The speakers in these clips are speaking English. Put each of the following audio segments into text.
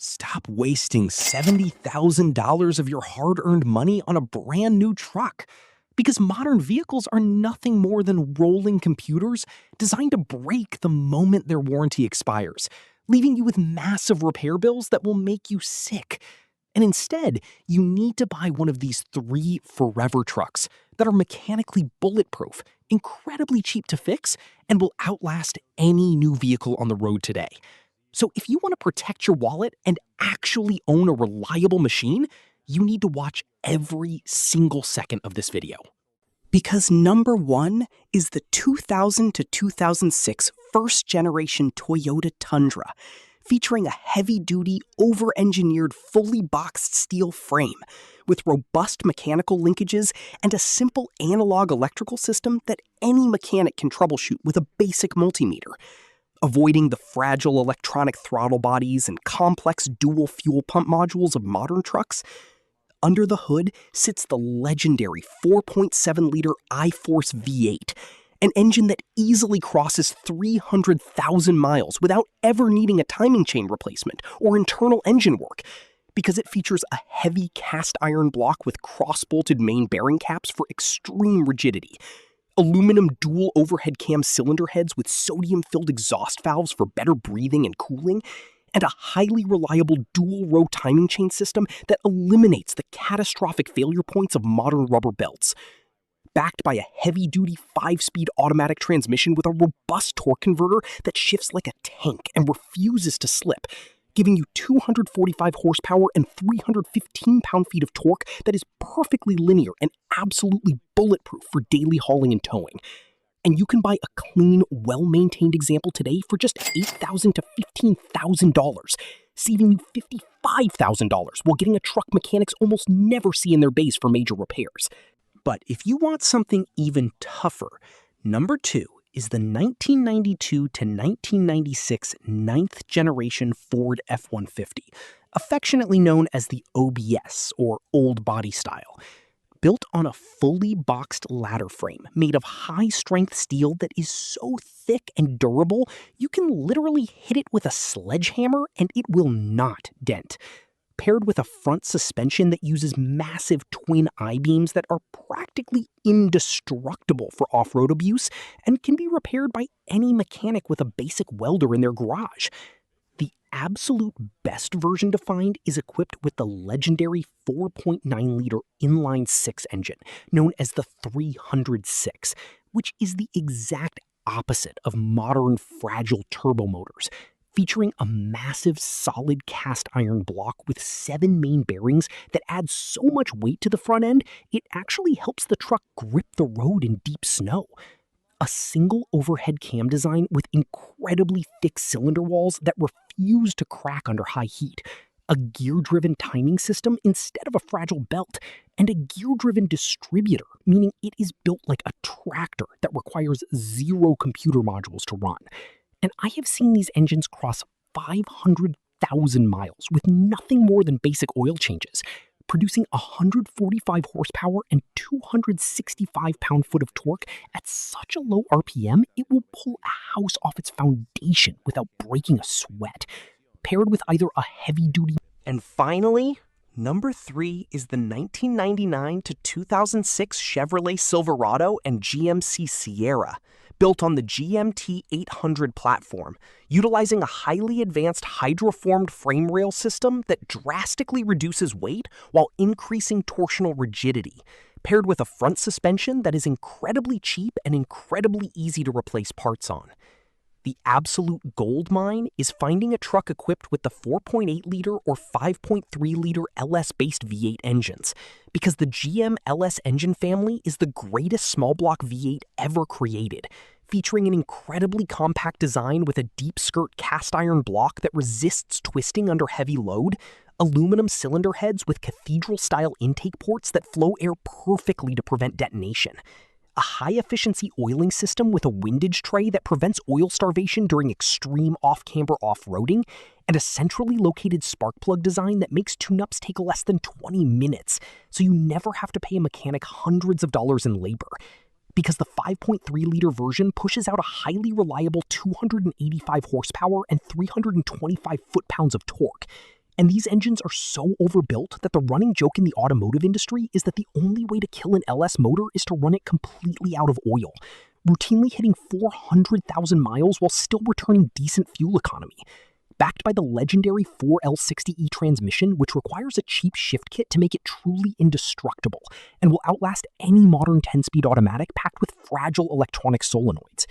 Stop wasting $70,000 of your hard-earned money on a brand new truck. Because modern vehicles are nothing more than rolling computers designed to break the moment their warranty expires, leaving you with massive repair bills that will make you sick. And instead, you need to buy one of these 3 forever trucks that are mechanically bulletproof, incredibly cheap to fix, and will outlast any new vehicle on the road today. So if you want to protect your wallet and actually own a reliable machine, you need to watch every single second of this video. Because number 1 is the 2000 to 2006 first-generation Toyota Tundra, featuring a heavy-duty, over-engineered, fully boxed steel frame with robust mechanical linkages and a simple analog electrical system that any mechanic can troubleshoot with a basic multimeter. Avoiding the fragile electronic throttle bodies and complex dual fuel pump modules of modern trucks, under the hood sits the legendary 4.7-liter I-Force V8, an engine that easily crosses 300,000 miles without ever needing a timing chain replacement or internal engine work, because it features a heavy cast iron block with cross-bolted main bearing caps for extreme rigidity, aluminum dual overhead cam cylinder heads with sodium-filled exhaust valves for better breathing and cooling, and a highly reliable dual-row timing chain system that eliminates the catastrophic failure points of modern rubber belts. Backed by a heavy-duty 5-speed automatic transmission with a robust torque converter that shifts like a tank and refuses to slip, giving you 245 horsepower and 315 pound-feet of torque that is perfectly linear and absolutely bulletproof for daily hauling and towing. And you can buy a clean, well-maintained example today for just $8,000 to $15,000, saving you $55,000 while getting a truck mechanics almost never see in their bays for major repairs. But if you want something even tougher, number 2 is the 1992 to 1996 9th-generation Ford F-150, affectionately known as the OBS, or Old Body Style. Built on a fully boxed ladder frame made of high-strength steel that is so thick and durable, you can literally hit it with a sledgehammer and it will not dent. Paired with a front suspension that uses massive twin I-beams that are practically indestructible for off-road abuse and can be repaired by any mechanic with a basic welder in their garage. The absolute best version to find is equipped with the legendary 4.9-liter Inline-Six engine, known as the 300-6, which is the exact opposite of modern fragile turbo motors, featuring a massive solid cast iron block with 7 main bearings that adds so much weight to the front end, it actually helps the truck grip the road in deep snow. A single overhead cam design with incredibly thick cylinder walls that refuse to crack under high heat, a gear-driven timing system instead of a fragile belt, and a gear-driven distributor, meaning it is built like a tractor that requires 0 computer modules to run. And I have seen these engines cross 500,000 miles with nothing more than basic oil changes, producing 145 horsepower and 265 pound-foot of torque at such a low RPM, it will pull a house off its foundation without breaking a sweat, paired with either a heavy-duty... And finally, number 3 is the 1999 to 2006 Chevrolet Silverado and GMC Sierra, built on the GMT800 platform, utilizing a highly advanced hydroformed frame rail system that drastically reduces weight while increasing torsional rigidity, paired with a front suspension that is incredibly cheap and incredibly easy to replace parts on. The absolute gold mine is finding a truck equipped with the 4.8-liter or 5.3-liter LS-based V8 engines, because the GM LS engine family is the greatest small-block V8 ever created, featuring an incredibly compact design with a deep-skirt cast-iron block that resists twisting under heavy load, aluminum cylinder heads with cathedral-style intake ports that flow air perfectly to prevent detonation, a high-efficiency oiling system with a windage tray that prevents oil starvation during extreme off-camber off-roading, and a centrally located spark plug design that makes tune-ups take less than 20 minutes, so you never have to pay a mechanic hundreds of dollars in labor. Because the 5.3-liter version pushes out a highly reliable 285 horsepower and 325 foot-pounds of torque, And these engines are so overbuilt that the running joke in the automotive industry is that the only way to kill an LS motor is to run it completely out of oil, routinely hitting 400,000 miles while still returning decent fuel economy. Backed by the legendary 4L60E transmission, which requires a cheap shift kit to make it truly indestructible, and will outlast any modern 10-speed automatic packed with fragile electronic solenoids.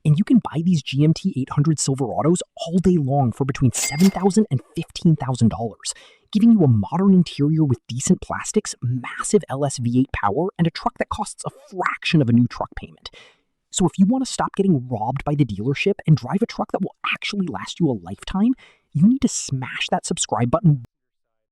And you can buy these GMT800 Silverados all day long for between $7,000 and $15,000, giving you a modern interior with decent plastics, massive LS V8 power, and a truck that costs a fraction of a new truck payment. So if you want to stop getting robbed by the dealership and drive a truck that will actually last you a lifetime, you need to smash that subscribe button